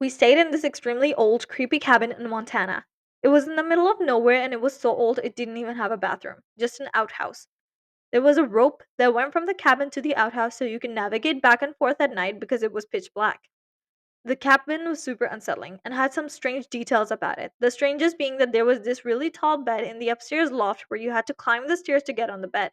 We stayed in this extremely old, creepy cabin in Montana. It was in the middle of nowhere and it was so old it didn't even have a bathroom, just an outhouse. There was a rope that went from the cabin to the outhouse so you could navigate back and forth at night because it was pitch black. The cabin was super unsettling and had some strange details about it. The strangest being that there was this really tall bed in the upstairs loft where you had to climb the stairs to get on the bed.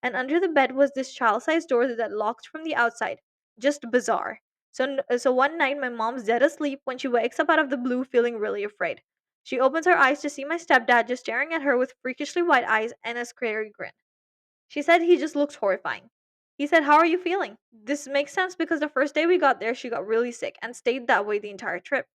And under the bed was this child-sized door that locked from the outside. Just bizarre. So one night my mom's dead asleep when she wakes up out of the blue feeling really afraid. She opens her eyes to see my stepdad just staring at her with freakishly wide eyes and a scary grin. She said he just looked horrifying. He said, "How are you feeling?" This makes sense because the first day we got there, she got really sick and stayed that way the entire trip.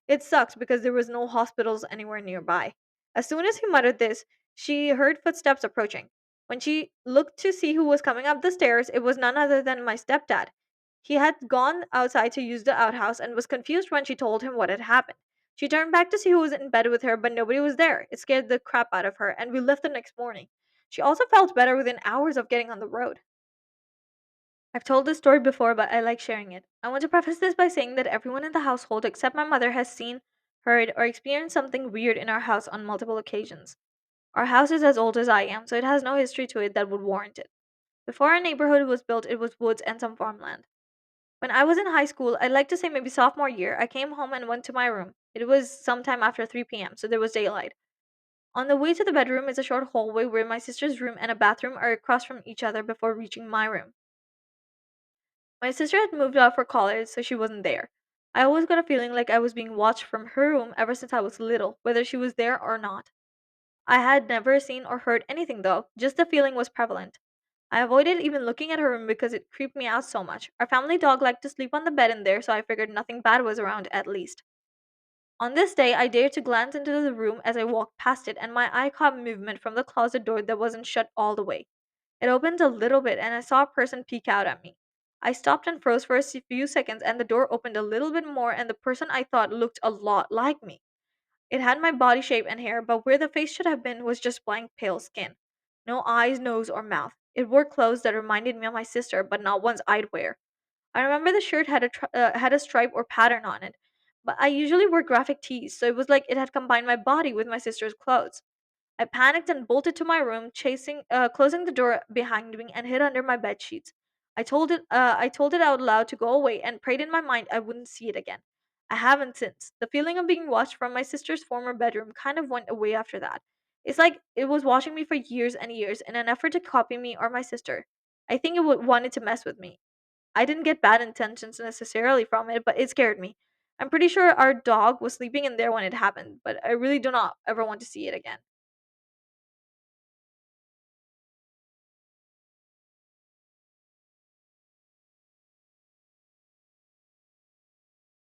It sucked because there was no hospitals anywhere nearby. As soon as he muttered this, she heard footsteps approaching. When she looked to see who was coming up the stairs, it was none other than my stepdad. He had gone outside to use the outhouse and was confused when she told him what had happened. She turned back to see who was in bed with her, but nobody was there. It scared the crap out of her, and we left the next morning. She also felt better within hours of getting on the road. I've told this story before, but I like sharing it. I want to preface this by saying that everyone in the household except my mother has seen, heard, or experienced something weird in our house on multiple occasions. Our house is as old as I am, so it has no history to it that would warrant it. Before our neighborhood was built, it was woods and some farmland. When I was in high school, I'd like to say maybe sophomore year, I came home and went to my room. It was sometime after 3 p.m., so there was daylight. On the way to the bedroom is a short hallway where my sister's room and a bathroom are across from each other before reaching my room. My sister had moved out for college, so she wasn't there. I always got a feeling like I was being watched from her room ever since I was little, whether she was there or not. I had never seen or heard anything though, just the feeling was prevalent. I avoided even looking at her room because it creeped me out so much. Our family dog liked to sleep on the bed in there, so I figured nothing bad was around at least. On this day, I dared to glance into the room as I walked past it, and my eye caught movement from the closet door that wasn't shut all the way. It opened a little bit, and I saw a person peek out at me. I stopped and froze for a few seconds, and the door opened a little bit more, and the person I thought looked a lot like me. It had my body shape and hair, but where the face should have been was just blank pale skin. No eyes, nose, or mouth. It wore clothes that reminded me of my sister, but not ones I'd wear. I remember the shirt had a stripe or pattern on it, but I usually wear graphic tees, so it was like it had combined my body with my sister's clothes. I panicked and bolted to my room, closing the door behind me, and hid under my bed sheets. I told it out loud to go away, and prayed in my mind I wouldn't see it again. I haven't since. The feeling of being watched from my sister's former bedroom kind of went away after that. It's like it was watching me for years and years in an effort to copy me or my sister. I think it wanted to mess with me. I didn't get bad intentions necessarily from it, but it scared me. I'm pretty sure our dog was sleeping in there when it happened, but I really do not ever want to see it again.